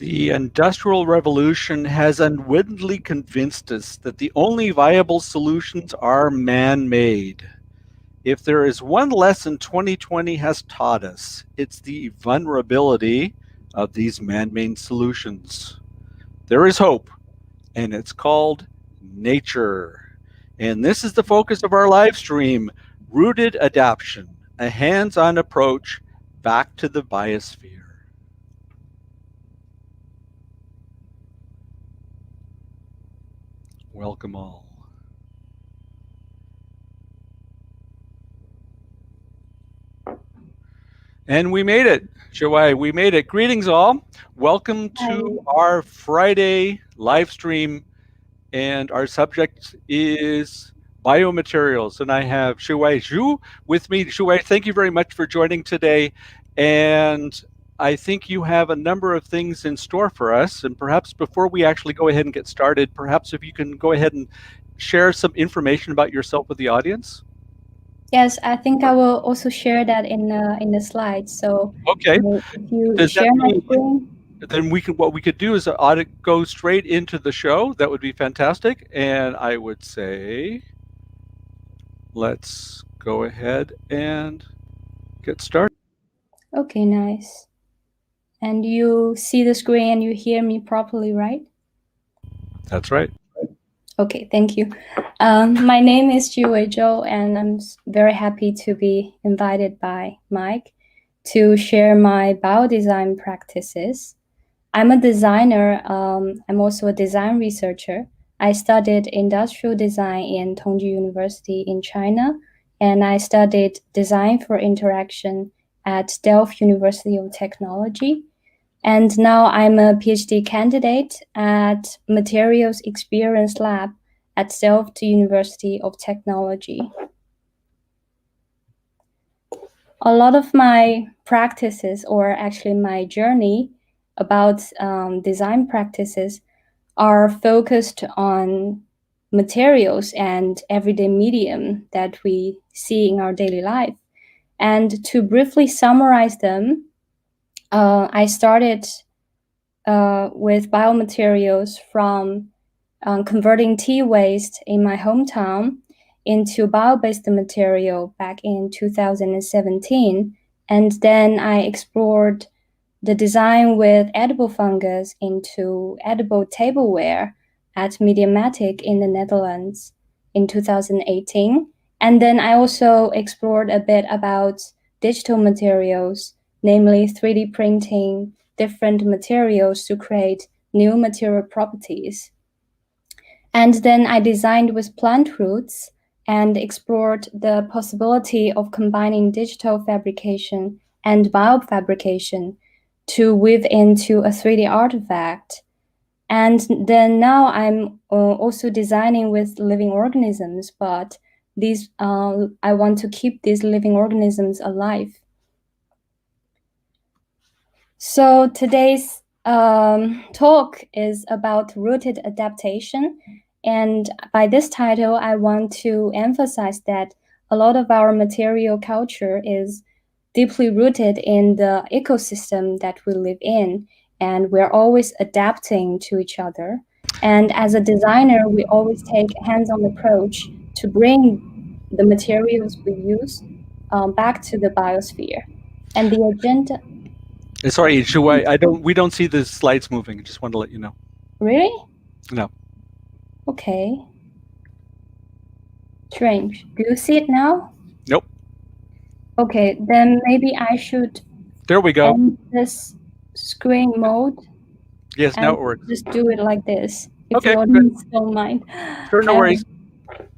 The Industrial Revolution has unwittingly convinced us that the only viable solutions are man-made. If there is one lesson 2020 has taught us, it's the vulnerability of these man-made solutions. There is hope, and it's called nature. And this is the focus of our live stream, Rooted Adaptation, a hands-on approach back to the biosphere. Welcome all. And we made it, Jiwei, we made it. Greetings all. Welcome to our Friday live stream, and our subject is biomaterials. And I have Jiwei Zhou with me. Jiwei, thank you very much for joining today. And I think you have a number of things in store for us. And perhaps before we actually go ahead and get started, perhaps if you can go ahead and share some information about yourself with the audience. Yes, I think I will also share that in the slides. So okay, if you share my screen, then what we could do is go straight into the show. That would be fantastic. And I would say, let's go ahead and get started. Okay, nice. And you see the screen and you hear me properly, right? That's right. Okay, thank you. My name is Jiwei Zhou, and I'm very happy to be invited by Mike to share my biodesign practices. I'm a designer. I'm also a design researcher. I studied industrial design in Tongji University in China, and I studied design for interaction at Delft University of Technology. And now I'm a PhD candidate at Materials Experience Lab at Delft University of Technology. A lot of my practices, or actually my journey about design practices, are focused on materials and everyday medium that we see in our daily life. And to briefly summarize them, I started with biomaterials from converting tea waste in my hometown into bio-based material back in 2017. And then I explored the design with edible fungus into edible tableware at Mediamatic in the Netherlands in 2018. And then I also explored a bit about digital materials, namely 3D printing different materials to create new material properties. And then I designed with plant roots and explored the possibility of combining digital fabrication and biofabrication to weave into a 3D artifact. And then now I'm also designing with living organisms, but these I want to keep these living organisms alive. So today's talk is about rooted adaptation. And by this title, I want to emphasize that a lot of our material culture is deeply rooted in the ecosystem that we live in, and we're always adapting to each other. And as a designer, we always take a hands-on approach to bring the materials we use back to the biosphere. And the agenda. Sorry, Jiwei, we don't see the slides moving. I just wanted to let you know. Really? No. Okay. Strange. Do you see it now? Nope. Okay, then maybe I should. There we go. End this screen mode. Yes, now it works. Just do it like this. If okay, the audience don't mind. Sure, no worries.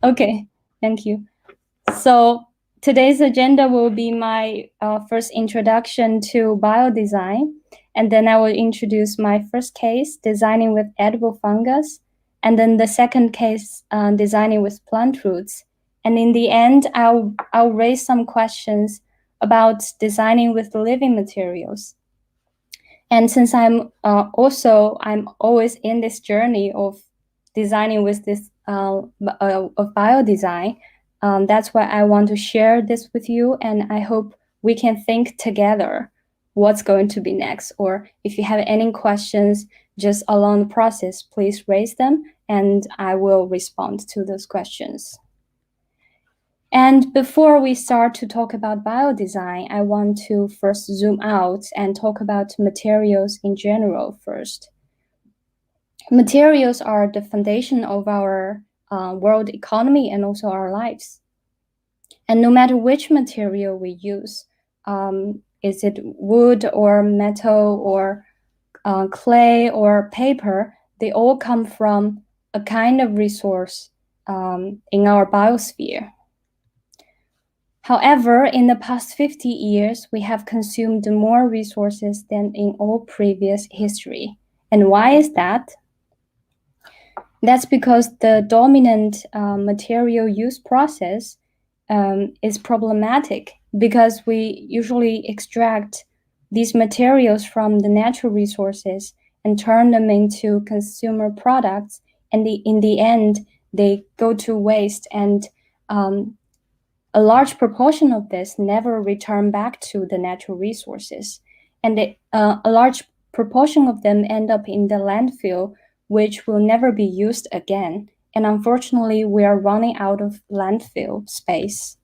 Okay, thank you. So today's agenda will be my first introduction to biodesign, and then I will introduce my first case, designing with edible fungus, and then the second case, designing with plant roots. And in the end, I'll raise some questions about designing with living materials. And since I'm always in this journey of designing with this of biodesign, that's why I want to share this with you, and I hope we can think together what's going to be next. Or if you have any questions just along the process, please raise them and I will respond to those questions. And before we start to talk about biodesign, I want to first zoom out and talk about materials in general first. Materials are the foundation of our world economy and also our lives. And no matter which material we use, is it wood or metal or clay or paper, they all come from a kind of resource in our biosphere. However, in the past 50 years, we have consumed more resources than in all previous history. And why is that? That's because the dominant material use process is problematic, because we usually extract these materials from the natural resources and turn them into consumer products, and in the end, they go to waste, and a large proportion of this never return back to the natural resources. And a large proportion of them end up in the landfill, which will never be used again. And unfortunately, we are running out of landfill space.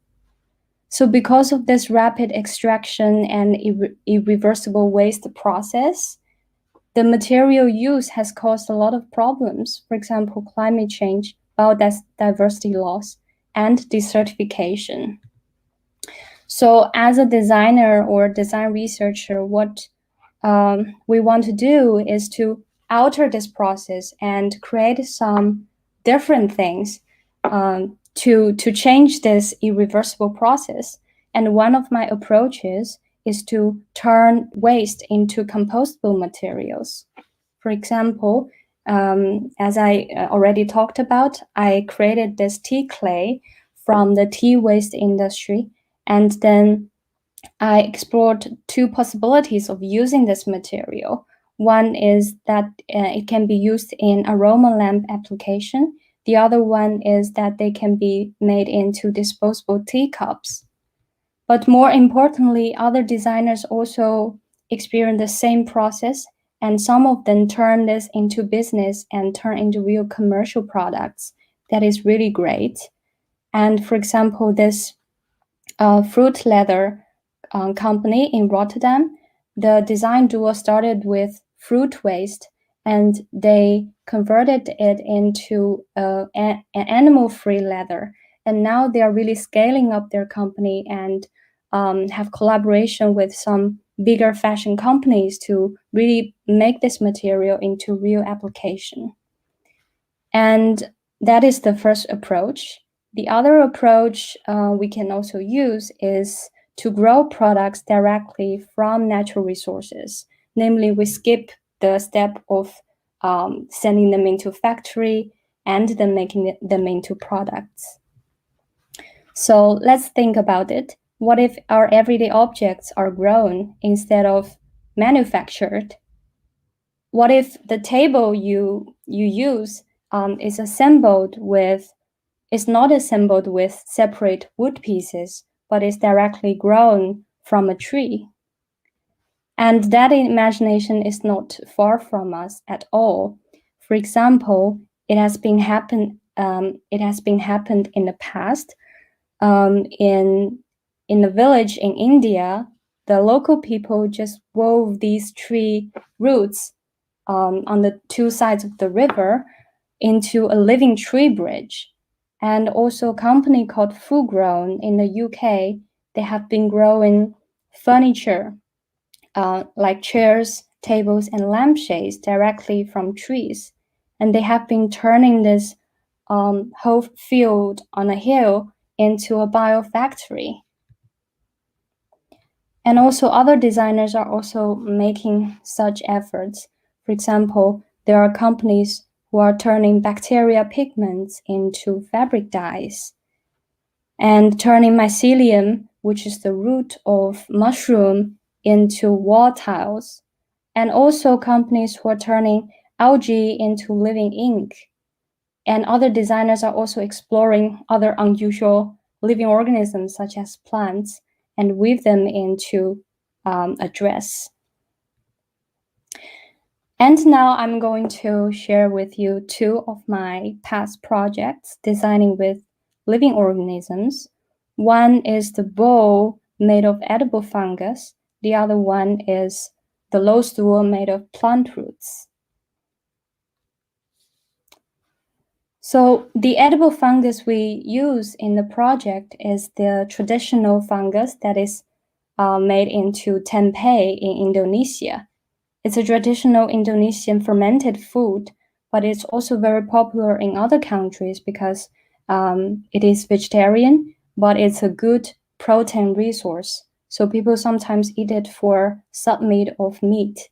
So because of this rapid extraction and irreversible waste process, the material use has caused a lot of problems. For example, climate change, biodiversity loss, and desertification. So as a designer or design researcher, what we want to do is to alter this process and create some different things to change this irreversible process. And one of my approaches is to turn waste into compostable materials. For example, as I already talked about, I created this tea clay from the tea waste industry, and then I explored two possibilities of using this material. One is that it can be used in aroma lamp application. The other one is that they can be made into disposable teacups. But more importantly, other designers also experience the same process, and some of them turn this into business and turn into real commercial products. That is really great. And for example, this fruit leather company in Rotterdam, the design duo started with fruit waste, and they converted it into an animal-free leather. And now they are really scaling up their company and have collaboration with some bigger fashion companies to really make this material into real application. And that is the first approach. The other approach we can also use is to grow products directly from natural resources. Namely, we skip the step of sending them into factory and then making them into products. So let's think about it. What if our everyday objects are grown instead of manufactured? What if the table you use is not assembled with separate wood pieces, but is directly grown from a tree? And that imagination is not far from us at all. For example, it has been happened in the past. In a village in India, the local people just wove these tree roots on the two sides of the river into a living tree bridge. And also a company called Fugrown in the UK, they have been growing furniture like chairs, tables, and lampshades directly from trees. And they have been turning this whole field on a hill into a biofactory. And also other designers are also making such efforts. For example, there are companies who are turning bacteria pigments into fabric dyes, and turning mycelium, which is the root of mushroom, into wall tiles. And also companies who are turning algae into living ink. And other designers are also exploring other unusual living organisms such as plants and weave them into address. And now I'm going to share with you two of my past projects designing with living organisms. One is the bowl made of edible fungus. The other one is the low stool made of plant roots. So the edible fungus we use in the project is the traditional fungus that is made into tempeh in Indonesia. It's a traditional Indonesian fermented food, but it's also very popular in other countries because it is vegetarian, but it's a good protein resource. So people sometimes eat it for submeat of meat.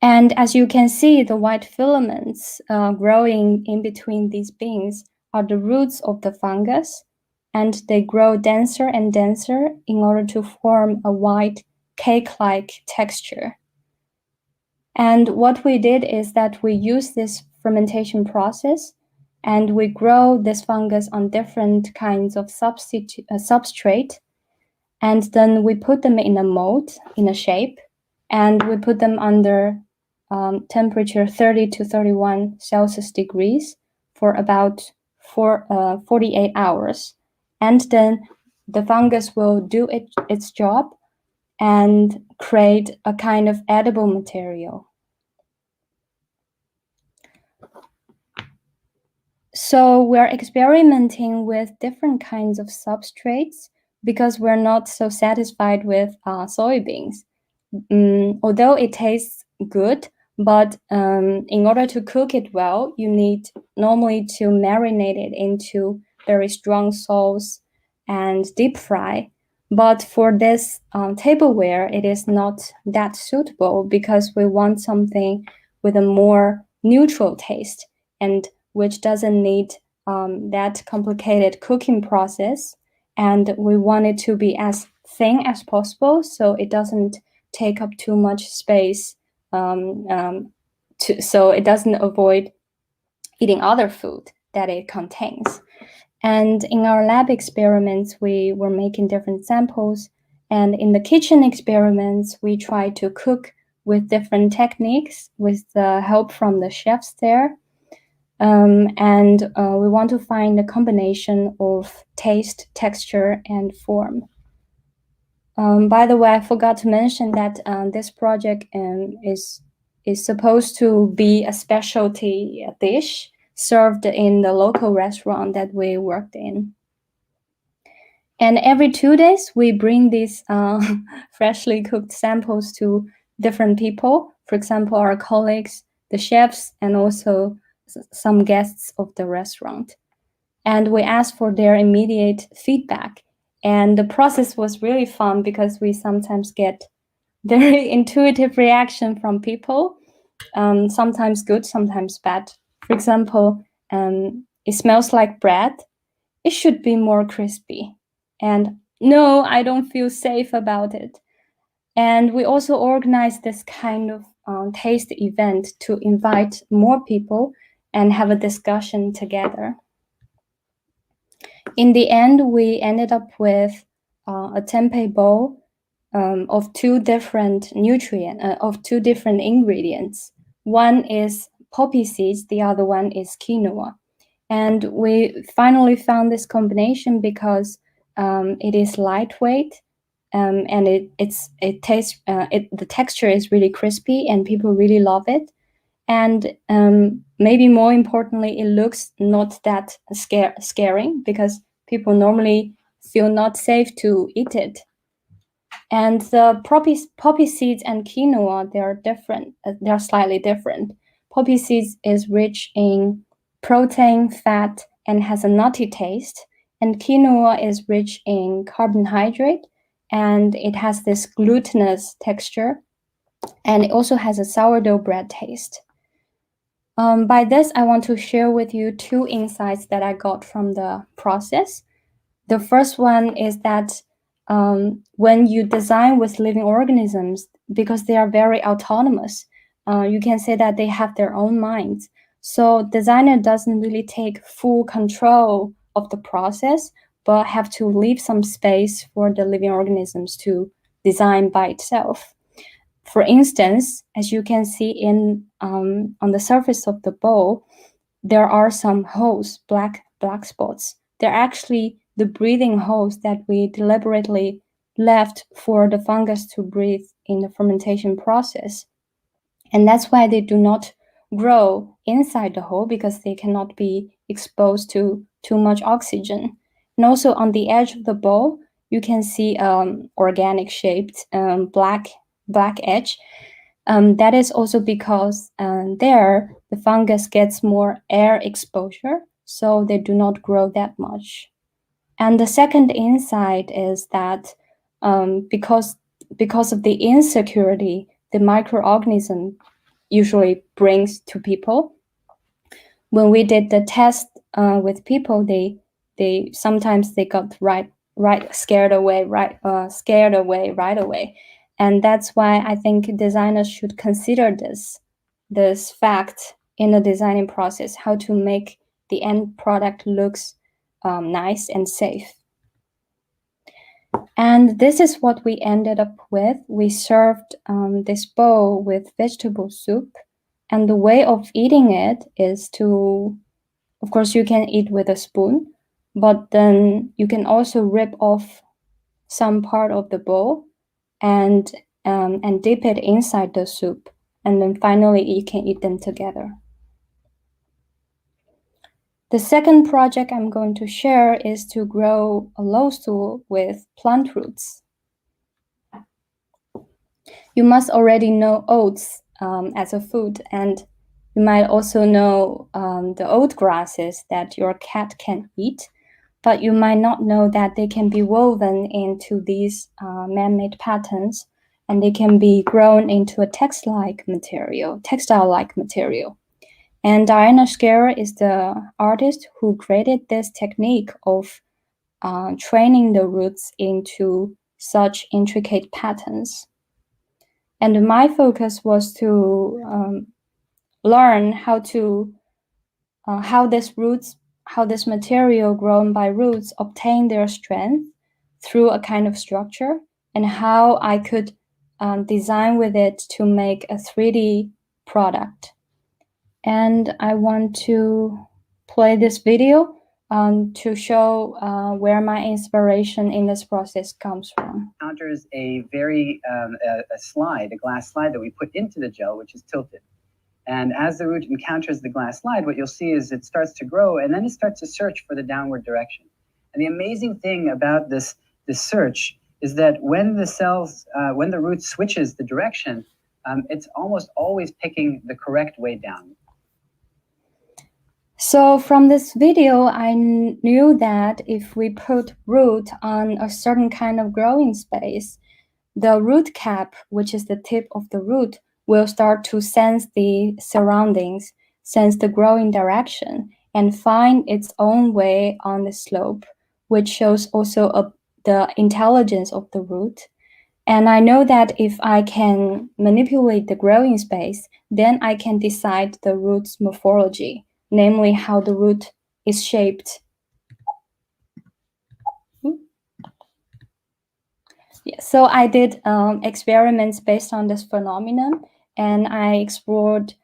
And as you can see, the white filaments growing in between these beans are the roots of the fungus, and they grow denser and denser in order to form a white cake-like texture. And what we did is that we use this fermentation process and we grow this fungus on different kinds of substrate. And then we put them in a mold, in a shape, and we put them under temperature 30 to 31 Celsius degrees for about 48 hours. And then the fungus will do its job and create a kind of edible material. So we're experimenting with different kinds of substrates because we're not so satisfied with soybeans. Although it tastes good, but in order to cook it well, you need normally to marinate it into very strong sauce and deep fry. But for this tableware, it is not that suitable because we want something with a more neutral taste and which doesn't need that complicated cooking process. And we want it to be as thin as possible so it doesn't take up too much space, so it doesn't avoid eating other food that it contains. And in our lab experiments, we were making different samples. And in the kitchen experiments, we tried to cook with different techniques with the help from the chefs there. And we want to find a combination of taste, texture, and form. By the way, I forgot to mention that this project is supposed to be a specialty dish served in the local restaurant that we worked in. And every 2 days, we bring these freshly cooked samples to different people. For example, our colleagues, the chefs, and also some guests of the restaurant. And we ask for their immediate feedback. And the process was really fun because we sometimes get very intuitive reaction from people, sometimes good, sometimes bad. For example, it smells like bread. It should be more crispy. And no, I don't feel safe about it. And we also organized this kind of taste event to invite more people and have a discussion together. In the end, we ended up with a tempeh bowl of two different ingredients. One is poppy seeds, the other one is quinoa. And we finally found this combination because it is lightweight and the texture is really crispy and people really love it. And maybe more importantly, it looks not that scaring because people normally feel not safe to eat it. And the poppy seeds and quinoa, they are different. They are slightly different. Poppy seeds is rich in protein, fat, and has a nutty taste. And quinoa is rich in carbohydrate, and it has this glutinous texture, and it also has a sourdough bread taste. By this, I want to share with you two insights that I got from the process. The first one is that when you design with living organisms, because they are very autonomous, you can say that they have their own minds. So designer doesn't really take full control of the process, but have to leave some space for the living organisms to design by itself. For instance, as you can see in on the surface of the bowl, there are some holes, black spots. They're actually the breathing holes that we deliberately left for the fungus to breathe in the fermentation process. And that's why they do not grow inside the hole, because they cannot be exposed to too much oxygen. And also on the edge of the bowl, you can see organic shaped black edge. That is also because there the fungus gets more air exposure, so they do not grow that much. And the second insight is that because of the insecurity the microorganism usually brings to people, when we did the test with people, they sometimes they got scared away right away. And that's why I think designers should consider this fact in the designing process, how to make the end product looks nice and safe. And this is what we ended up with. We served this bowl with vegetable soup, and the way of eating it is to, of course, you can eat with a spoon, but then you can also rip off some part of the bowl and dip it inside the soup, and then finally you can eat them together. The second project I'm going to share is to grow a low stool with plant roots. You must already know oats as a food, and you might also know the oat grasses that your cat can eat, but you might not know that they can be woven into these man-made patterns, and they can be grown into a textile-like material. And Diana Scherer is the artist who created this technique of training the roots into such intricate patterns. And my focus was to learn how this material grown by roots obtain their strength through a kind of structure, and how I could design with it to make a 3D product. And I want to play this video to show where my inspiration in this process comes from. Encounters a glass slide that we put into the gel, which is tilted. And as the root encounters the glass slide, what you'll see is it starts to grow, and then it starts to search for the downward direction. And the amazing thing about this search is that when the root switches the direction, it's almost always picking the correct way down. So from this video, I knew that if we put root on a certain kind of growing space, the root cap, which is the tip of the root, will start to sense the surroundings, sense the growing direction, and find its own way on the slope, which shows also the intelligence of the root. And I know that if I can manipulate the growing space, then I can decide the root's morphology, namely how the root is shaped. Yeah, so I did experiments based on this phenomenon, and I explored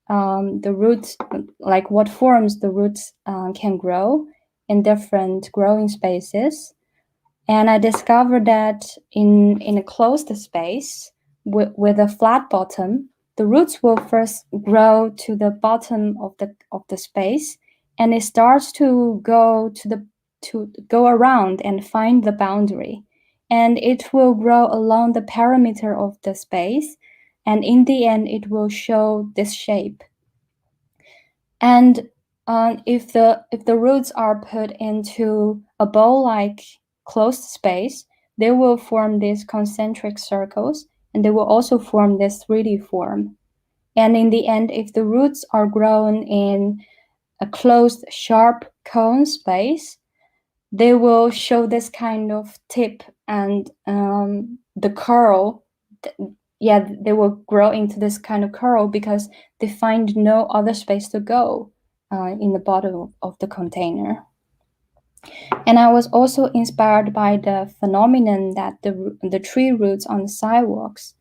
the roots, like what forms the roots can grow in different growing spaces. And I discovered that in a closed space with a flat bottom, the roots will first grow to the bottom of the space, and it starts to go around and find the boundary, and it will grow along the perimeter of the space, and in the end it will show this shape. And if the roots are put into a bowl-like closed space, they will form these concentric circles, and they will also form this 3D form. And in the end, if the roots are grown in a closed, sharp cone space, they will show this kind of tip, and the curl. Yeah, they will grow into this kind of curl because they find no other space to go in the bottom of the container. And I was also inspired by the phenomenon that the tree roots on the sidewalks,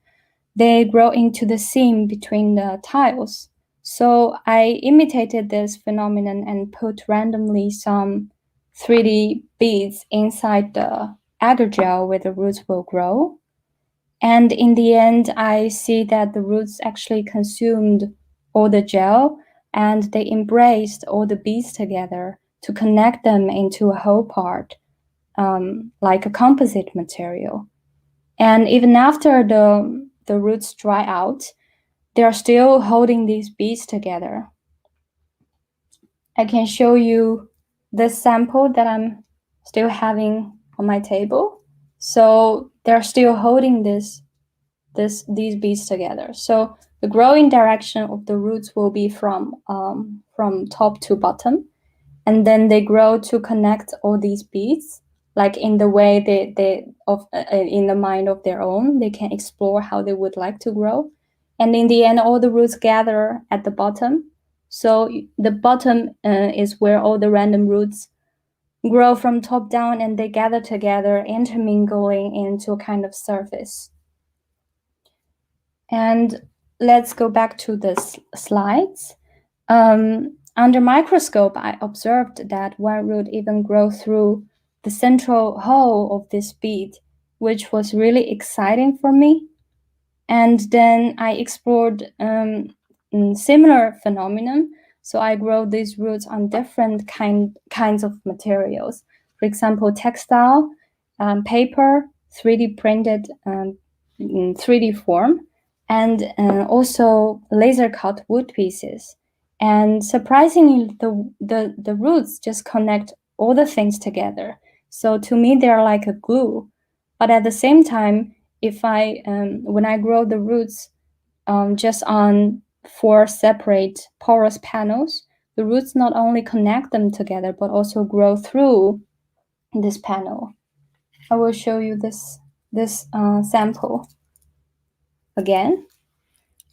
they grow into the seam between the tiles. So I imitated this phenomenon and put randomly some 3D beads inside the agar gel where the roots will grow. And in the end, I see that the roots actually consumed all the gel and they embraced all the beads together to connect them into a whole part, like a composite material. And even after the roots dry out, they are still holding these beads together. I can show you this sample that I'm still having on my table. So they're still holding these beads together. So the growing direction of the roots will be from top to bottom, and then they grow to connect all these beads, like in the way in the mind of their own. They can explore how they would like to grow, and in the end, all the roots gather at the bottom. So the bottom is where all the random roots grow from top down, and they gather together, intermingling into a kind of surface. And let's go back to the slides. Under microscope, I observed that one root even grew through the central hole of this bead, which was really exciting for me. And then I explored similar phenomenon. So I grow these roots on different kinds of materials. For example, textile, paper, 3D printed 3D form, and also laser cut wood pieces. And surprisingly, the roots just connect all the things together. So to me, they're like a glue. But at the same time, if I when I grow the roots just on 4 separate porous panels, the roots not only connect them together but also grow through this panel. I will show you this sample again.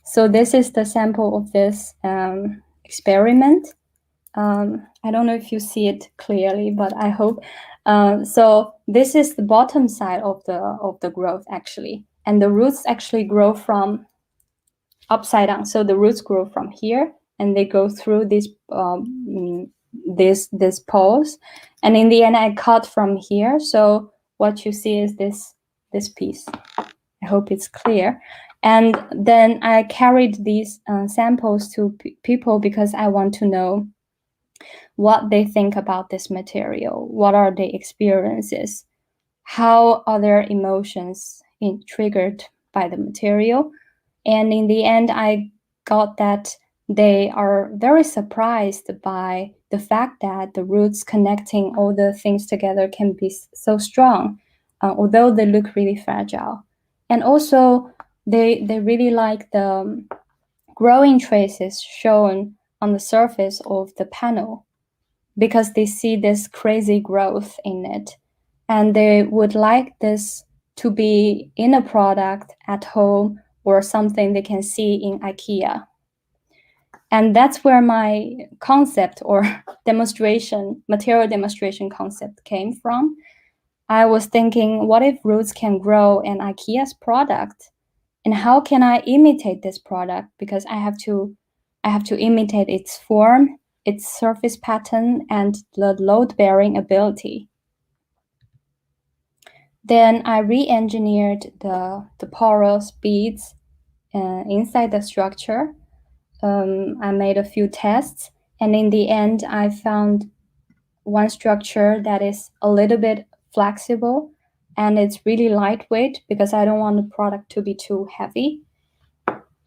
So this is the sample of this experiment. I don't know if you see it clearly, but I hope. So this is the bottom side of the growth actually, and the roots actually grow from upside down. So the roots grow from here, and they go through these this poles, and in the end, I cut from here. So what you see is this piece. I hope it's clear. And then I carried these samples to people because I want to know what they think about this material, what are their experiences, how are their emotions triggered by the material. And in the end, I got that they are very surprised by the fact that the roots connecting all the things together can be so strong, although they look really fragile. And also, they really like the growing traces shown on the surface of the panel because they see this crazy growth in it. And they would like this to be in a product at home or something they can see in IKEA. And that's where my concept or material demonstration concept came from. I was thinking, what if roots can grow in IKEA's product? And how can I imitate this product? Because I have to imitate its form, its surface pattern, and the load-bearing ability. Then I re-engineered the porous beads inside the structure. I made a few tests, and in the end, I found one structure that is a little bit flexible, and it's really lightweight because I don't want the product to be too heavy.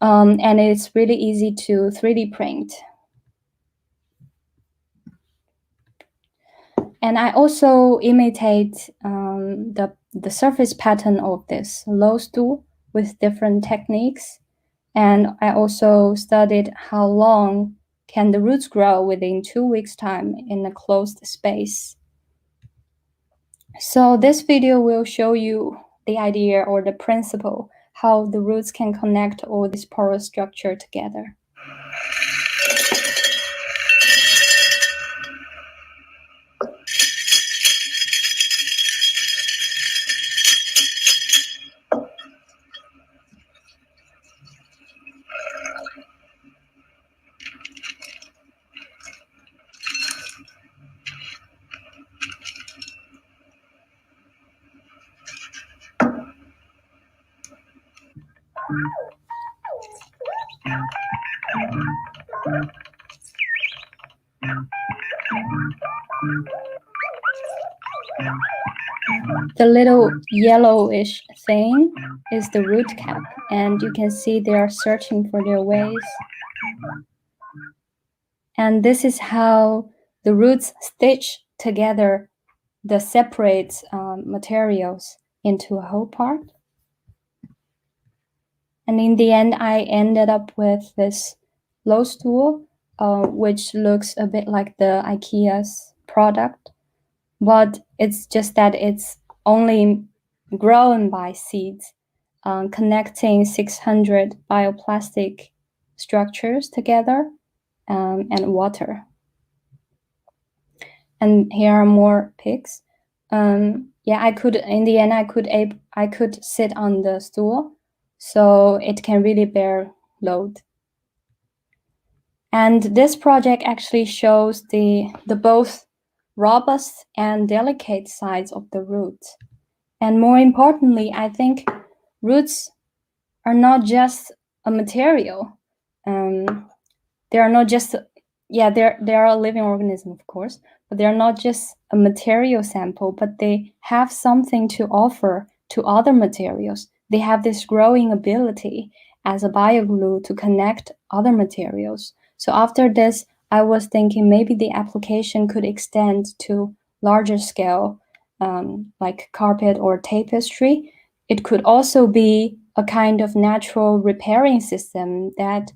And it's really easy to 3D print. And I also imitate the surface pattern of this low stool with different techniques. And I also studied how long can the roots grow within 2 weeks' time in a closed space. So this video will show you the idea or the principle, how the roots can connect all this porous structure together. The little yellowish thing is the root cap, and you can see they are searching for their ways. And this is how the roots stitch together the separate materials into a whole part. And in the end, I ended up with this low stool, which looks a bit like the IKEA's product, but it's just that it's only grown by seeds, connecting 600 bioplastic structures together, and water. And here are more pics. Yeah, I could, in the end, I could sit on the stool, so it can really bear load. And this project actually shows the both robust and delicate sides of the root. And more importantly, I think roots are not just a material. They are not just, yeah, they are a living organism, of course, but they're not just a material sample, but they have something to offer to other materials. They have this growing ability as a bioglue to connect other materials. So after this, I was thinking maybe the application could extend to larger scale, like carpet or tapestry. It could also be a kind of natural repairing system that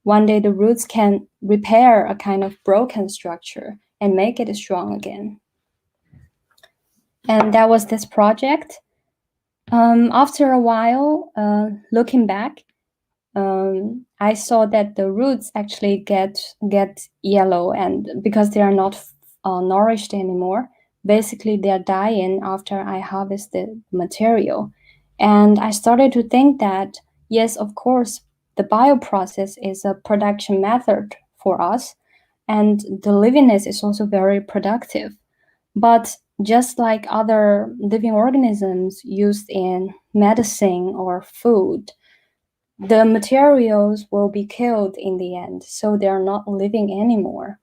one day the roots can repair a kind of broken structure and make it strong again. And that was this project. After a while, looking back, I saw that the roots actually get yellow, and because they are not nourished anymore, basically they are dying after I harvest the material. And I started to think that, yes, of course, the bioprocess is a production method for us, and the livingness is also very productive. But just like other living organisms used in medicine or food, the materials will be killed in the end, so they're not living anymore.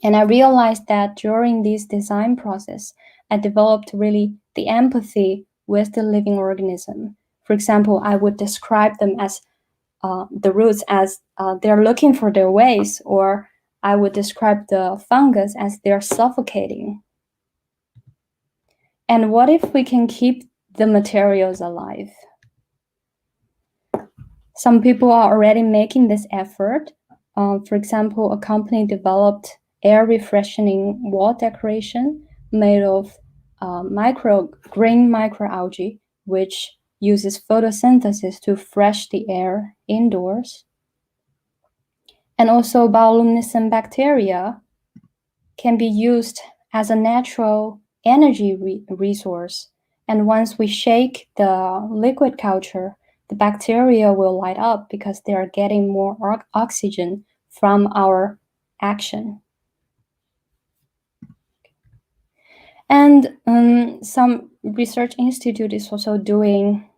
And I realized that during this design process, I developed really the empathy with the living organism. For example, I would describe them as the roots as they're looking for their ways, or I would describe the fungus as they're suffocating. And what if we can keep the materials alive? Some people are already making this effort. For example, a company developed air refreshing wall decoration made of green microalgae, which uses photosynthesis to fresh the air indoors. And also bioluminescent bacteria can be used as a natural energy resource. And once we shake the liquid culture, the bacteria will light up because they are getting more oxygen from our action. And some research institute is also doing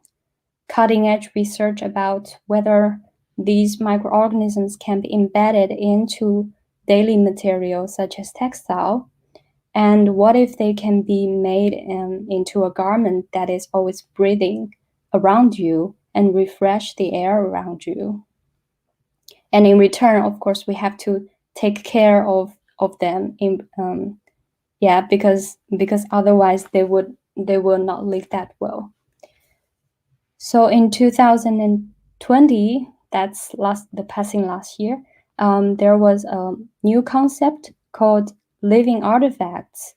cutting-edge research about whether these microorganisms can be embedded into daily materials such as textile. And what if they can be made into a garment that is always breathing around you and refresh the air around you? And in return, of course, we have to take care of them because otherwise they will not live that well. So in 2020, that's the passing last year, there was a new concept called living artifacts,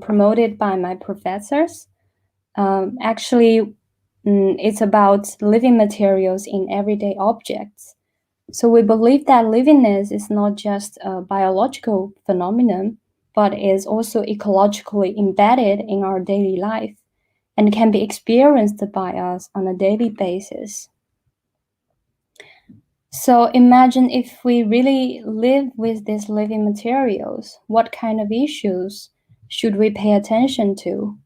promoted by my professors. Actually, it's about living materials in everyday objects. So we believe that livingness is not just a biological phenomenon, but is also ecologically embedded in our daily life and can be experienced by us on a daily basis. So imagine if we really live with these living materials, what kind of issues should we pay attention to?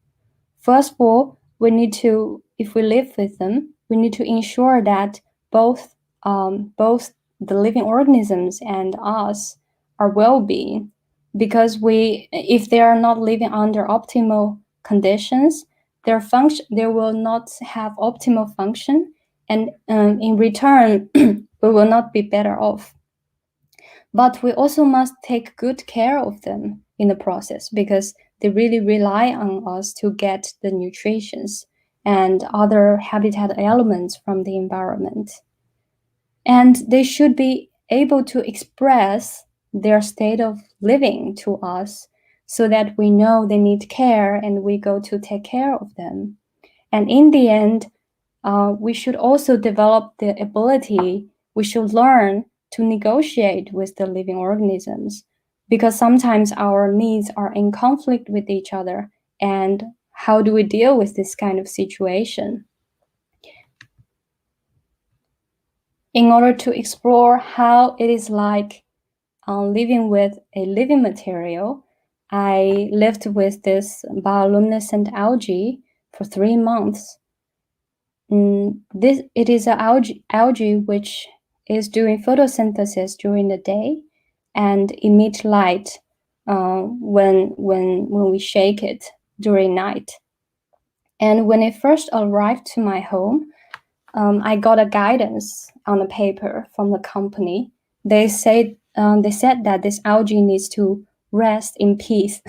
First of all, if we live with them, we need to ensure that both the living organisms and us are well-being, because if they are not living under optimal conditions, they will not have optimal function, and in return, we will not be better off. But we also must take good care of them in the process, because they really rely on us to get the nutrients and other habitat elements from the environment. And they should be able to express their state of living to us, so that we know they need care and we go to take care of them. And in the end, we should also develop the ability, we should learn to negotiate with the living organisms, because sometimes our needs are in conflict with each other. And how do we deal with this kind of situation? In order to explore how it is like living with a living material, I lived with this bioluminescent algae for 3 months. It is an algae which is doing photosynthesis during the day and emit light when we shake it during night. And when it first arrived to my home, I got a guidance on a paper from the company. They said that this algae needs to rest in peace.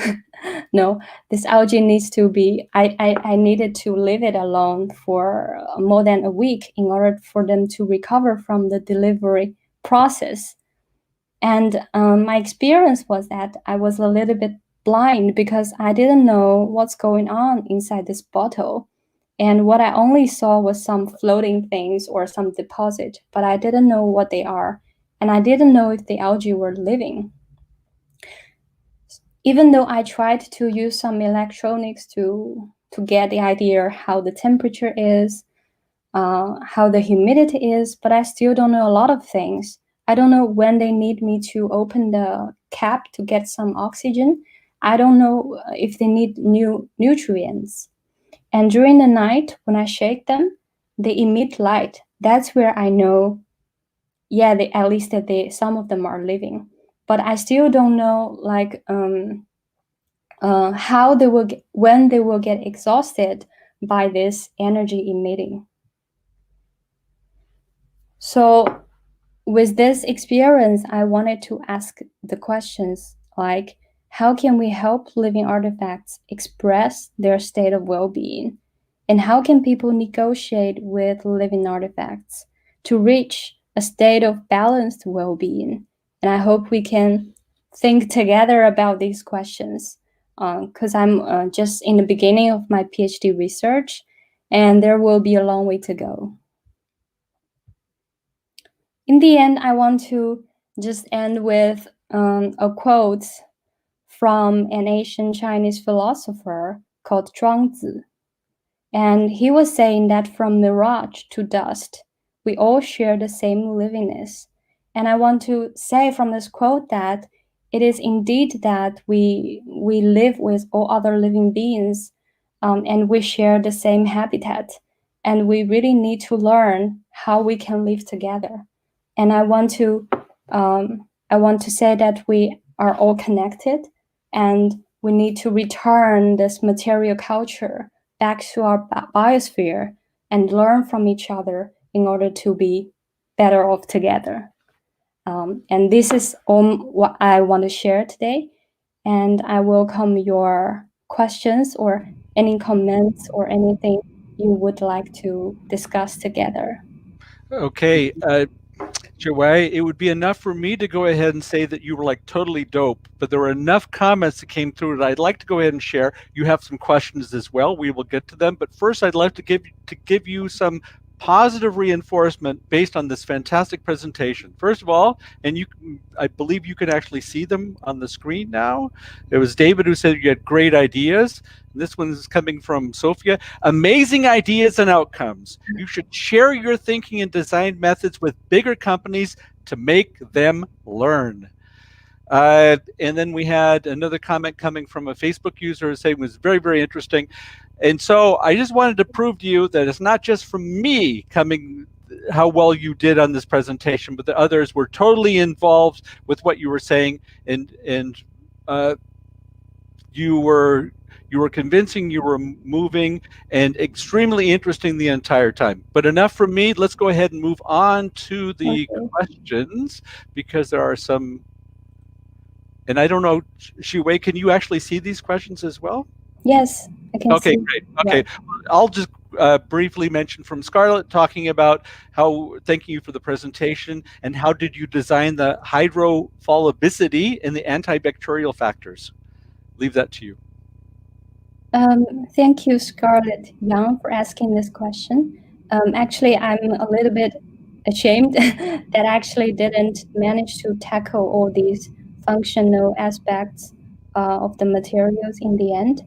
No, this algae needs to be, I needed to leave it alone for more than a week in order for them to recover from the delivery process. And my experience was that I was a little bit blind, because I didn't know what's going on inside this bottle. And what I only saw was some floating things or some deposit, but I didn't know what they are. And I didn't know if the algae were living. Even though I tried to use some electronics to get the idea how the temperature is, how the humidity is, but I still don't know a lot of things. I don't know when they need me to open the cap to get some oxygen. I don't know if they need new nutrients. And during the night, when I shake them, they emit light. That's where I know, yeah, at least that some of them are living. But I still don't know, like, how they will when they will get exhausted by this energy emitting. So with this experience, I wanted to ask the questions like, how can we help living artifacts express their state of well-being? And how can people negotiate with living artifacts to reach a state of balanced well-being? And I hope we can think together about these questions, because I'm just in the beginning of my PhD research, and there will be a long way to go. In the end, I want to just end with a quote from an ancient Chinese philosopher called Zhuangzi. And he was saying that from mirage to dust, we all share the same livingness. And I want to say from this quote that it is indeed that we live with all other living beings, and we share the same habitat. And we really need to learn how we can live together. And I want to say that we are all connected, and we need to return this material culture back to our biosphere and learn from each other in order to be better off together. And this is all what I want to share today. And I welcome your questions or any comments or anything you would like to discuss together. Okay, Jiwei, it would be enough for me to go ahead and say that you were like totally dope, but there were enough comments that came through that I'd like to go ahead and share. You have some questions as well. We will get to them, but first I'd like to give you some positive reinforcement based on this fantastic presentation. First of all, and I believe you can actually see them on the screen now. It was David who said you had great ideas. This one is coming from Sophia. Amazing ideas and outcomes. You should share your thinking and design methods with bigger companies to make them learn. And then we had another comment coming from a Facebook user saying it was very, very interesting. And so I just wanted to prove to you that it's not just from me coming how well you did on this presentation, but the others were totally involved with what you were saying, and you were convincing, you were moving, and extremely interesting the entire time. But enough from me. Let's go ahead and move on to the questions, because there are some. And I don't know, Jiwei, can you actually see these questions as well? Yes, I can see. Okay, great. Okay, I'll just briefly mention from Scarlett, talking about how, thanking you for the presentation, and how did you design the hydrophobicity and the antibacterial factors? Leave that to you. Thank you, Scarlett Young, for asking this question. Actually, I'm a little bit ashamed that I actually didn't manage to tackle all these functional aspects of the materials in the end.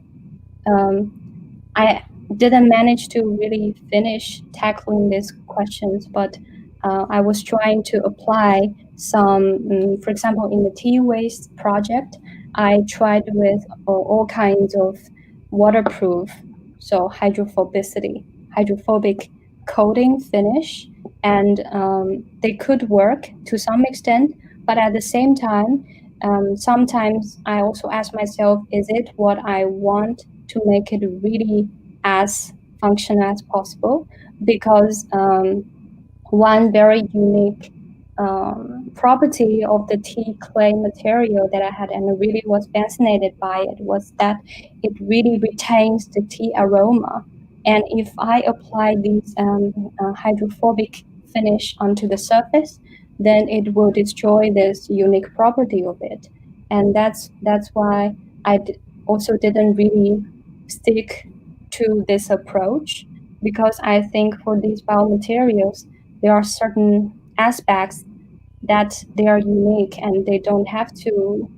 I didn't manage to really finish tackling these questions, but I was trying to apply some, for example, in the tea waste project, I tried with all kinds of waterproof, so hydrophobic coating finish, and they could work to some extent, but at the same time, sometimes I also ask myself, is it what I want to make it really as functional as possible? Because one very unique property of the tea clay material that I had and really was fascinated by it was that it really retains the tea aroma. And if I apply this hydrophobic finish onto the surface, then it will destroy this unique property of it. And that's why I also didn't really stick to this approach, because I think for these biomaterials, there are certain aspects that they are unique and they don't have to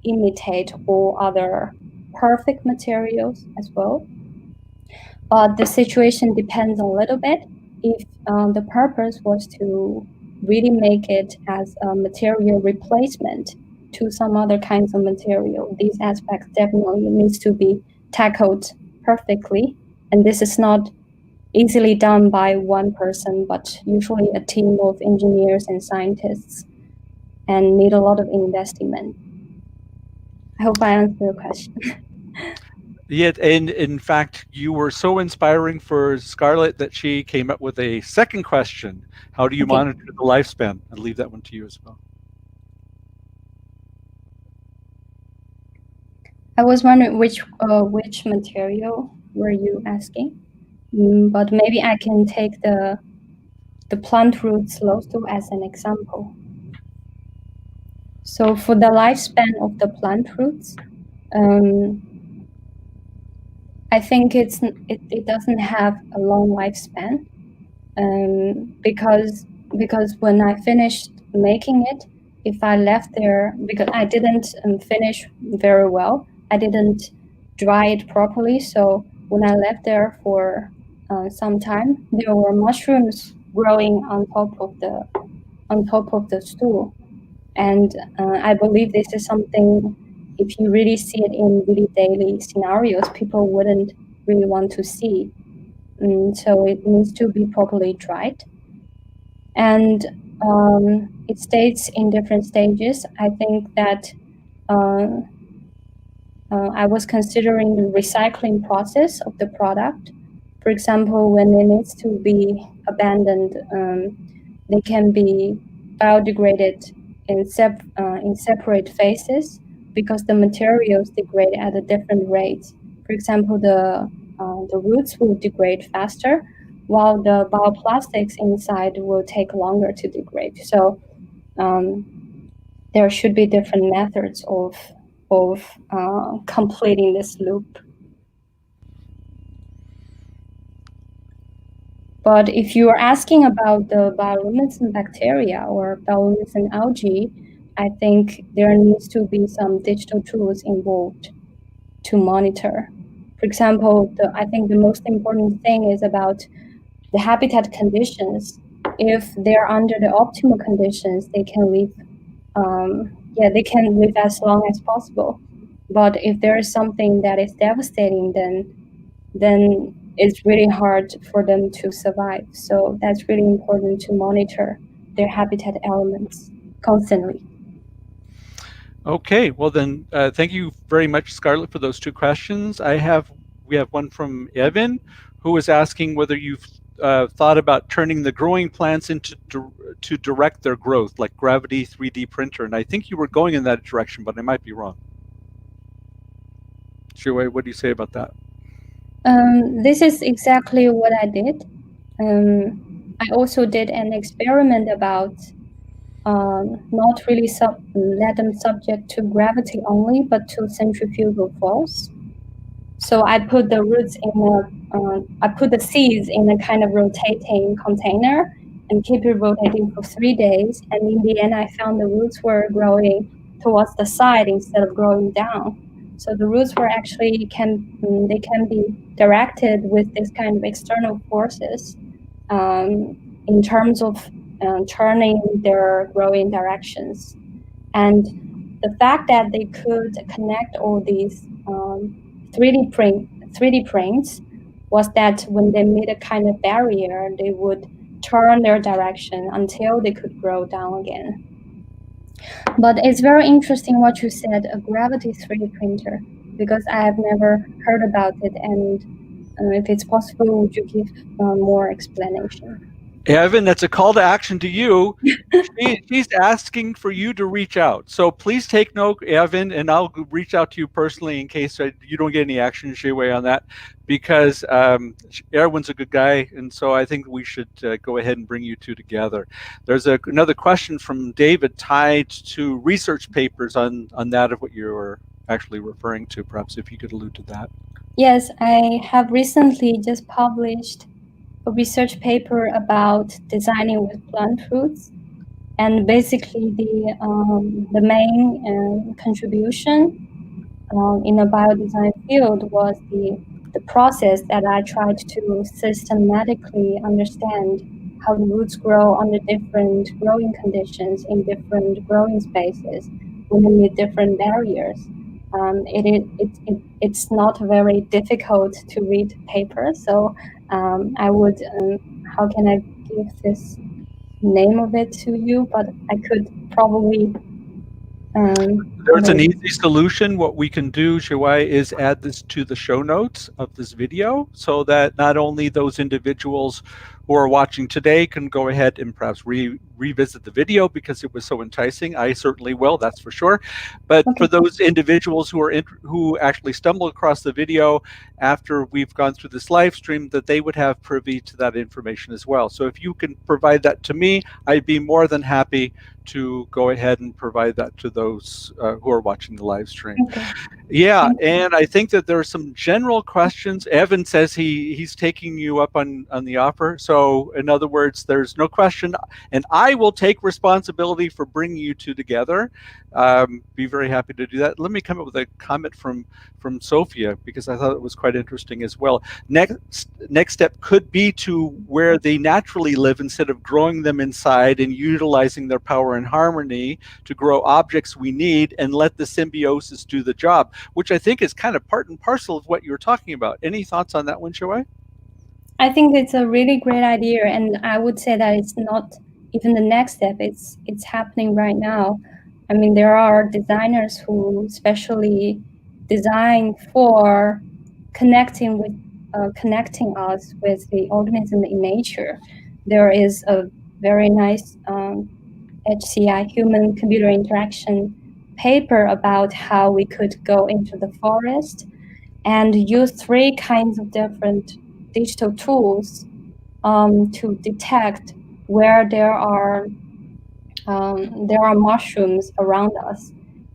imitate all other perfect materials as well. But the situation depends a little bit. If the purpose was to really make it as a material replacement to some other kinds of material, these aspects definitely needs to be tackled perfectly. And this is not easily done by one person, but usually a team of engineers and scientists, and need a lot of investment. I hope I answered your question. Yet, and in fact, you were so inspiring for Scarlett that she came up with a second question. How do you monitor the lifespan? I'll leave that one to you as well. I was wondering which material were you asking? But maybe I can take the plant roots lawsuit as an example. So for the lifespan of the plant roots, I think it doesn't have a long lifespan, because when I finished making it, if I left there, because I didn't finish very well, I didn't dry it properly. So when I left there for some time, there were mushrooms growing on top of the stool, and I believe this is something, if you really see it in really daily scenarios, people wouldn't really want to see. So it needs to be properly dried. And it stays in different stages. I think that I was considering the recycling process of the product. For example, when it needs to be abandoned, they can be biodegraded in separate phases, because the materials degrade at a different rates. For example, the roots will degrade faster, while the bioplastics inside will take longer to degrade. So there should be different methods of completing this loop. But if you are asking about the bioluminescent bacteria or bioluminescent algae, I think there needs to be some digital tools involved to monitor. For example, I think the most important thing is about the habitat conditions. If they're under the optimal conditions, they can live. They can live as long as possible. But if there is something that is devastating, then it's really hard for them to survive. So that's really important to monitor their habitat elements constantly. Okay, well then, thank you very much, Scarlett, for those two questions. We have one from Evan, who was asking whether you've thought about turning the growing plants to direct their growth, like gravity 3D printer. And I think you were going in that direction, but I might be wrong. Jiwei, what do you say about that? This is exactly what I did. I also did an experiment about not really let them subject to gravity only, but to centrifugal force. So I put the roots I put the seeds in a kind of rotating container and keep it rotating for 3 days. And in the end, I found the roots were growing towards the side instead of growing down. So the roots were actually they can be directed with this kind of external forces in terms of turning their growing directions. And the fact that they could connect all these 3D prints was that when they made a kind of barrier, they would turn their direction until they could grow down again. But it's very interesting what you said, a gravity 3D printer, because I have never heard about it. And if it's possible, would you give more explanation? Evan, that's a call to action to you. She's asking for you to reach out. So please take note, Evan, and I'll reach out to you personally in case you don't get any action, Jiwei, on that, because Erwin's a good guy, and so I think we should go ahead and bring you two together. There's another question from David tied to research papers on that of what you're actually referring to. Perhaps if you could allude to that. Yes, I have recently just published a research paper about designing with plant roots, and basically the main contribution in the biodesign field was the process that I tried to systematically understand how the roots grow under different growing conditions in different growing spaces when they meet different barriers. It's not very difficult to read paper, so I would how can I give this name of it to you? But I could probably There's an easy solution. What we can do, Jiwei, is add this to the show notes of this video so that not only those individuals who are watching today can go ahead and perhaps revisit the video because it was so enticing. I certainly will, that's for sure. But Okay. for those individuals who actually stumble across the video after we've gone through this live stream, that they would have privy to that information as well. So if you can provide that to me, I'd be more than happy to go ahead and provide that to those who are watching the live stream. Okay. Yeah, and I think that there are some general questions. Evan says he's taking you up on the offer. So in other words, there's no question, and I will take responsibility for bringing you two together. Be very happy to do that. Let me come up with a comment from Sophia because I thought it was quite interesting as well. Next step could be to where they naturally live instead of growing them inside and utilizing their power and harmony to grow objects we need and let the symbiosis do the job, which I think is kind of part and parcel of what you were talking about. Any thoughts on that one, Jiwei? I think it's a really great idea, and I would say that it's not even the next step. It's happening right now. I mean, there are designers who specially design for connecting us with the organism in nature. There is a very nice HCI, human computer interaction, paper about how we could go into the forest and use 3 kinds of different digital tools to detect where there are mushrooms around us.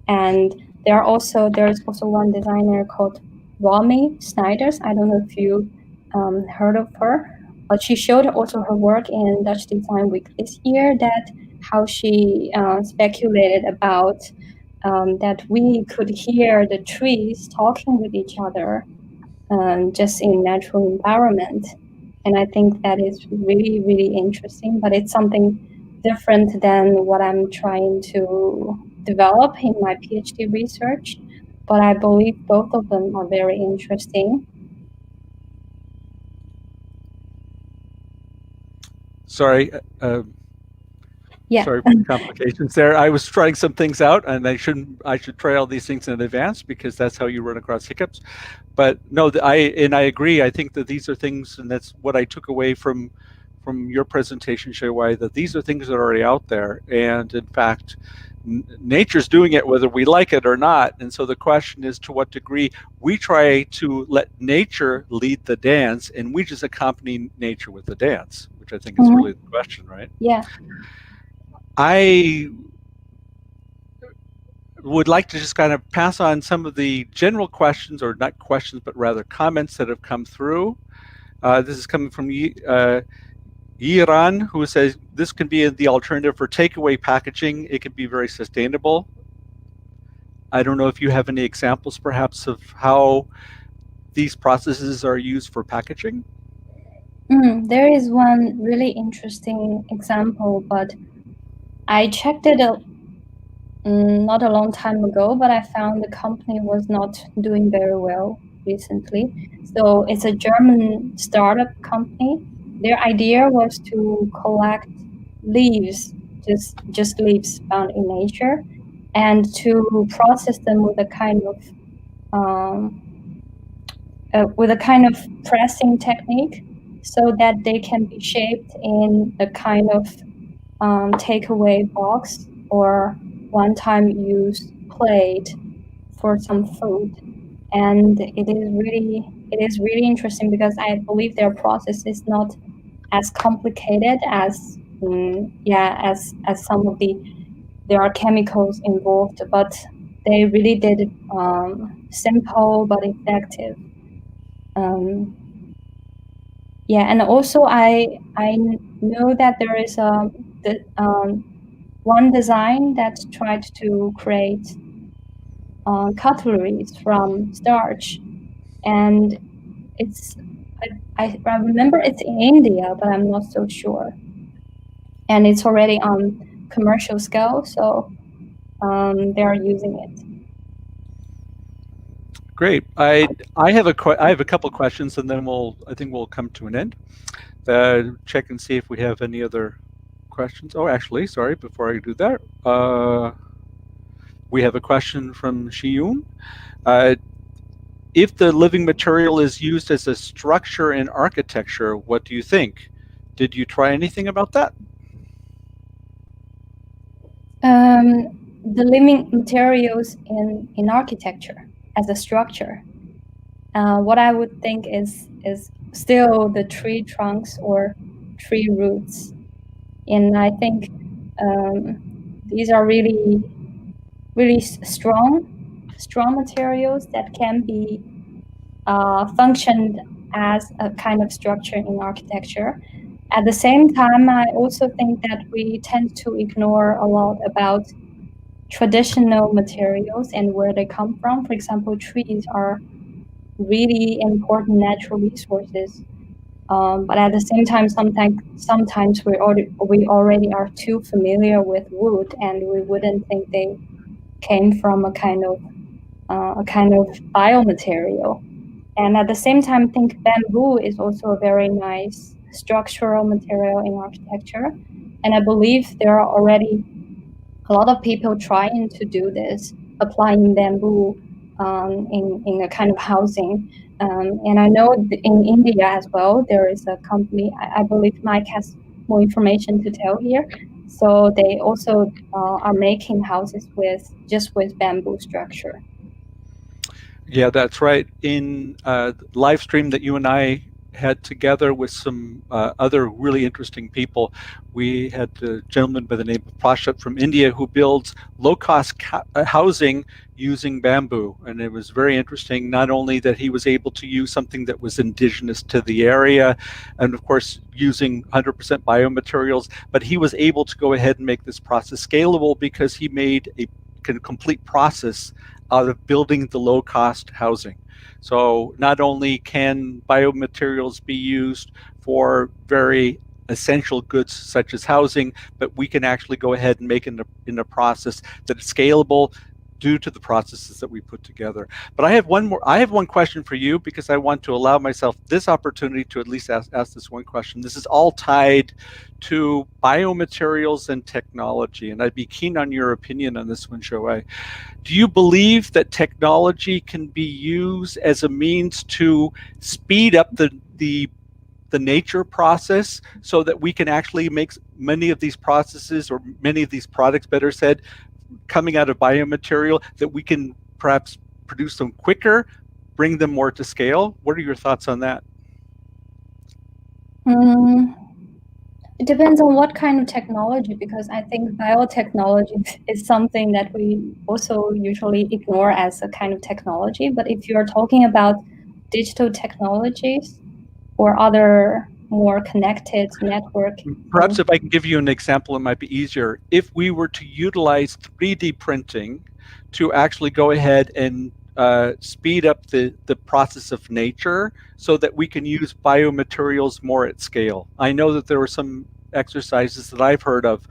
And there's also one designer called Romy Snyders. I don't know if you heard of her, but she showed also her work in Dutch Design Week this year, that how she speculated about that we could hear the trees talking with each other just in natural environment. And I think that is really, really interesting, but it's something different than what I'm trying to develop in my PhD research. but I believe both of them are very interesting. Sorry. Yeah. Sorry for the complications there. I was trying some things out, and I should try all these things in advance because that's how you run across hiccups. But no, I agree. I think that these are things, and that's what I took away from your presentation, Jiwei, that these are things that are already out there, and in fact, nature's doing it whether we like it or not. And so the question is, to what degree we try to let nature lead the dance, and we just accompany nature with the dance, which I think is really the question, right? Yeah. I would like to just kind of pass on some of the general questions, or not questions, but rather comments that have come through. This is coming from Yiran, who says this can be the alternative for takeaway packaging. It can be very sustainable. I don't know if you have any examples, perhaps, of how these processes are used for packaging. There is one really interesting example, but I checked it not a long time ago, but I found the company was not doing very well recently. So it's a German startup company. Their idea was to collect leaves, just leaves found in nature, and to process them with a kind of pressing technique, so that they can be shaped in a kind of takeaway box or one-time use plate for some food. And it is really interesting because I believe their process is not as complicated as as some of there are chemicals involved, but they really did it simple but effective. And also I know that there is one design that tried to create cutleries from starch, and I remember it's in India, but I'm not so sure. And it's already on commercial scale, so they are using it. Great. I have a couple questions, and then I think we'll come to an end. Check and see if we have any other questions. Oh, actually, sorry. Before I do that, we have a question from Shiyun. If the living material is used as a structure in architecture, what do you think? Did you try anything about that? The living materials in architecture as a structure. What I would think is still the tree trunks or tree roots, and I think these are really strong materials that can be functioned as a kind of structure in architecture. At the same time, I also think that we tend to ignore a lot about traditional materials and where they come from. For example, trees are really important natural resources, but at the same time, sometimes we already are too familiar with wood, and we wouldn't think they came from a kind of biomaterial. And at the same time, I think bamboo is also a very nice structural material in architecture. And I believe there are already a lot of people trying to do this, applying bamboo in a kind of housing. And I know in India as well, there is a company, I believe Mike has more information to tell here. So they also are making houses with bamboo structure. Yeah, that's right. In live stream that you and I had together with some other really interesting people, we had a gentleman by the name of Prashant from India who builds low-cost housing using bamboo. And it was very interesting, not only that he was able to use something that was indigenous to the area, and of course using 100% biomaterials, but he was able to go ahead and make this process scalable because he made a complete process out of building the low-cost housing. So not only can biomaterials be used for very essential goods such as housing, but we can actually go ahead and make in a process that is scalable, due to the processes that we put together. But I have one question for you, because I want to allow myself this opportunity to at least ask this one question. This is all tied to biomaterials and technology, and I'd be keen on your opinion on this one, Jiwei. Do you believe that technology can be used as a means to speed up the nature process, so that we can actually make many of these processes, or many of these products, better said, coming out of biomaterial, that we can perhaps produce them quicker, bring them more to scale? What are your thoughts on that? It depends on what kind of technology, because I think biotechnology is something that we also usually ignore as a kind of technology. But if you're talking about digital technologies or other more connected network, Perhaps if I can give you an example, it might be easier. If we were to utilize 3D printing to actually go ahead and speed up the process of nature, so that we can use biomaterials more at scale. I know that there were some exercises that I've heard of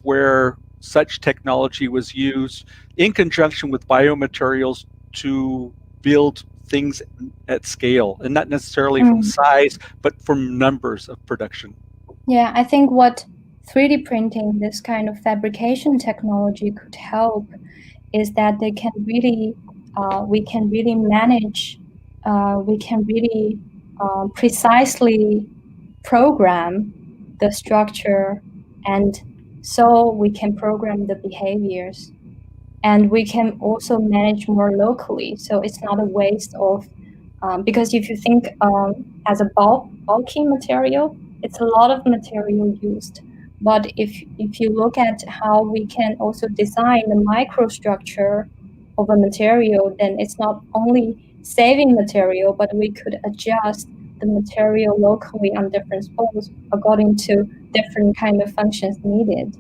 where such technology was used in conjunction with biomaterials to build things at scale, and not necessarily from size, but from numbers of production. Yeah, I think what 3D printing, this kind of fabrication technology, could help is that they can really, we can really manage, we can really precisely program the structure, and so we can program the behaviors, and we can also manage more locally. So it's not a waste of, because if you think as a bulky material, it's a lot of material used. But if you look at how we can also design the microstructure of a material, then it's not only saving material, but we could adjust the material locally on different spots according to different kind of functions needed.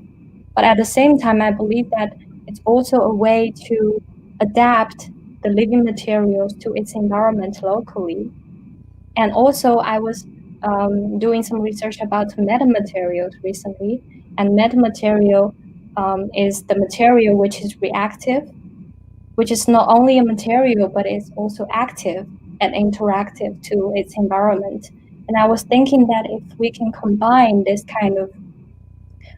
But at the same time, I believe that it's also a way to adapt the living materials to its environment locally. And also, I was doing some research about metamaterials recently, and metamaterial is the material which is reactive, which is not only a material, but it's also active and interactive to its environment. And I was thinking that if we can combine this kind of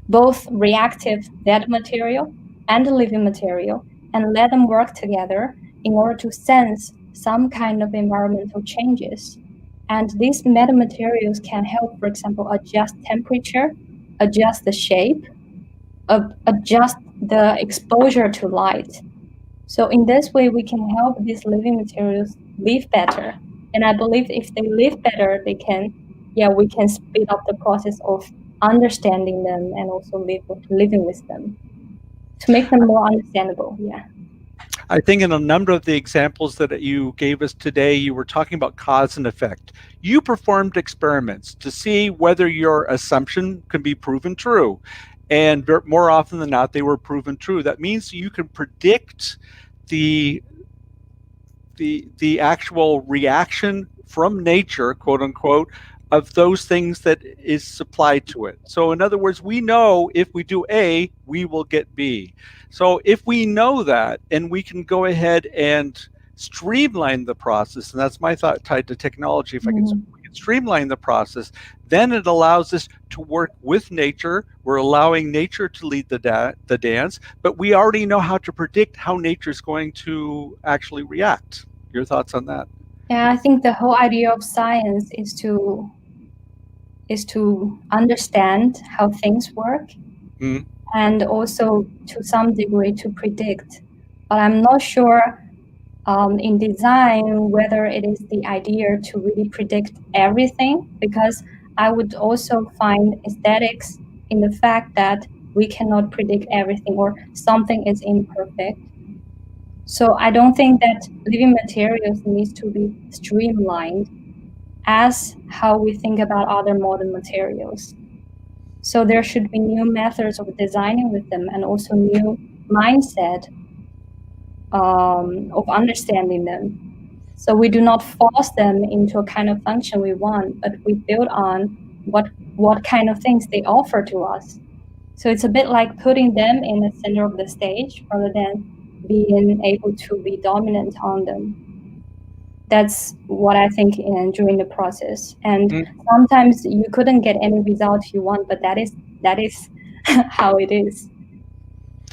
both reactive dead material and living material, and let them work together in order to sense some kind of environmental changes. And these metamaterials can help, for example, adjust temperature, adjust the shape, adjust the exposure to light. So in this way, we can help these living materials live better. And I believe if they live better, we can speed up the process of understanding them and also living with them to make them more understandable. Yeah. I think in a number of the examples that you gave us today, you were talking about cause and effect. You performed experiments to see whether your assumption can be proven true. And more often than not, they were proven true. That means you can predict the actual reaction from nature, quote unquote, of those things that is supplied to it. So in other words, we know if we do A, we will get B. So if we know that, and we can go ahead and streamline the process, and that's my thought tied to technology, if we can streamline the process, then it allows us to work with nature. We're allowing nature to lead the dance, but we already know how to predict how nature is going to actually react. Your thoughts on that? Yeah, I think the whole idea of science is to understand how things work, and also to some degree to predict. But I'm not sure in design whether it is the idea to really predict everything, because I would also find aesthetics in the fact that we cannot predict everything, or something is imperfect. So I don't think that living materials needs to be streamlined as how we think about other modern materials. So there should be new methods of designing with them, and also new mindset of understanding them. So we do not force them into a kind of function we want, but we build on what kind of things they offer to us. So it's a bit like putting them in the center of the stage rather than being able to be dominant on them. That's what I think during the process. And sometimes you couldn't get any result you want, but that is how it is.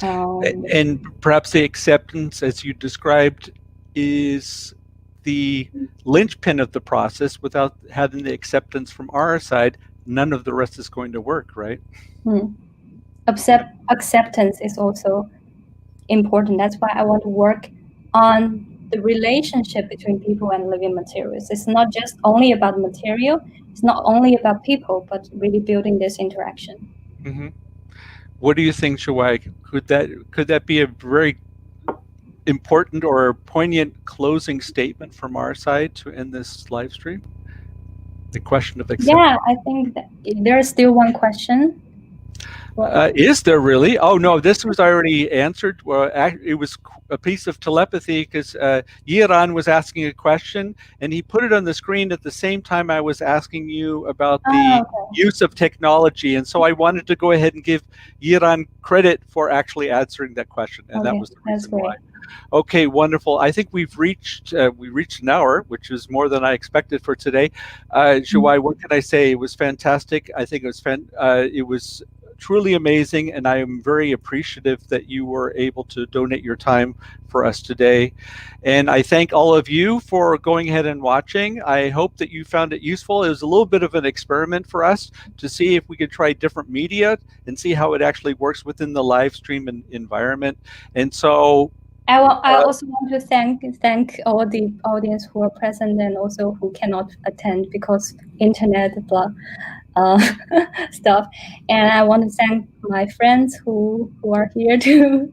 And perhaps the acceptance, as you described, is the linchpin of the process. Without having the acceptance from our side, none of the rest is going to work, right? Acceptance is also important. That's why I want to work on the relationship between people and living materials. It's not just only about material, it's not only about people, but really building this interaction. Mm-hmm. What do you think, Jiwei? Could that be a very important or poignant closing statement from our side to end this live stream? The question of acceptance. Yeah, I think that there's still one question. Is there really? Oh no, this was already answered. Well, it was a piece of telepathy because Yiran was asking a question and he put it on the screen at the same time I was asking you about the use of technology, and so I wanted to go ahead and give Yiran credit for actually answering that question, and that was the reason why. Okay, wonderful. I think we reached an hour, which is more than I expected for today. Jiwei, what can I say? It was fantastic. I think it was truly amazing, and I am very appreciative that you were able to donate your time for us today. And I thank all of you for going ahead and watching. I hope that you found it useful. It was a little bit of an experiment for us to see if we could try different media and see how it actually works within the live stream environment. And so I also want to thank all the audience who are present and also who cannot attend because internet stuff. And I want to thank my friends who are here to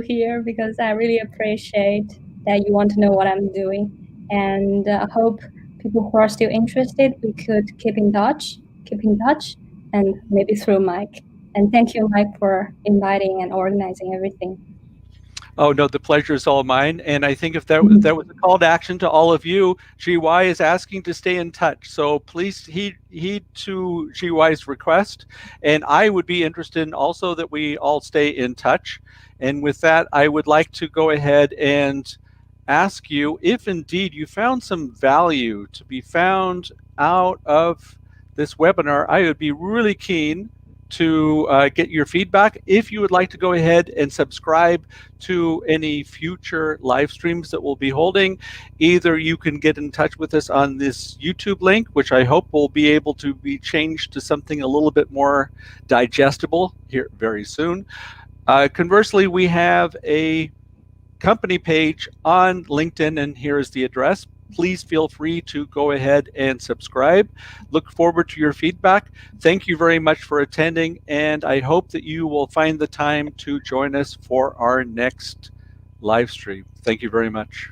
hear, because I really appreciate that you want to know what I'm doing. And I hope people who are still interested, we could keep in touch, and maybe through Mike. And thank you, Mike, for inviting and organizing everything. Oh no, the pleasure is all mine. And I think if that was a call to action to all of you, Jiwei is asking to stay in touch. So please heed to Jiwei's request. And I would be interested in also that we all stay in touch. And with that, I would like to go ahead and ask you if indeed you found some value to be found out of this webinar. I would be really keen to get your feedback. If you would like to go ahead and subscribe to any future live streams that we'll be holding, either you can get in touch with us on this YouTube link, which I hope will be able to be changed to something a little bit more digestible here very soon. Conversely, we have a company page on LinkedIn, and here is the address. Please feel free to go ahead and subscribe. Look forward to your feedback. Thank you very much for attending, and I hope that you will find the time to join us for our next live stream. Thank you very much.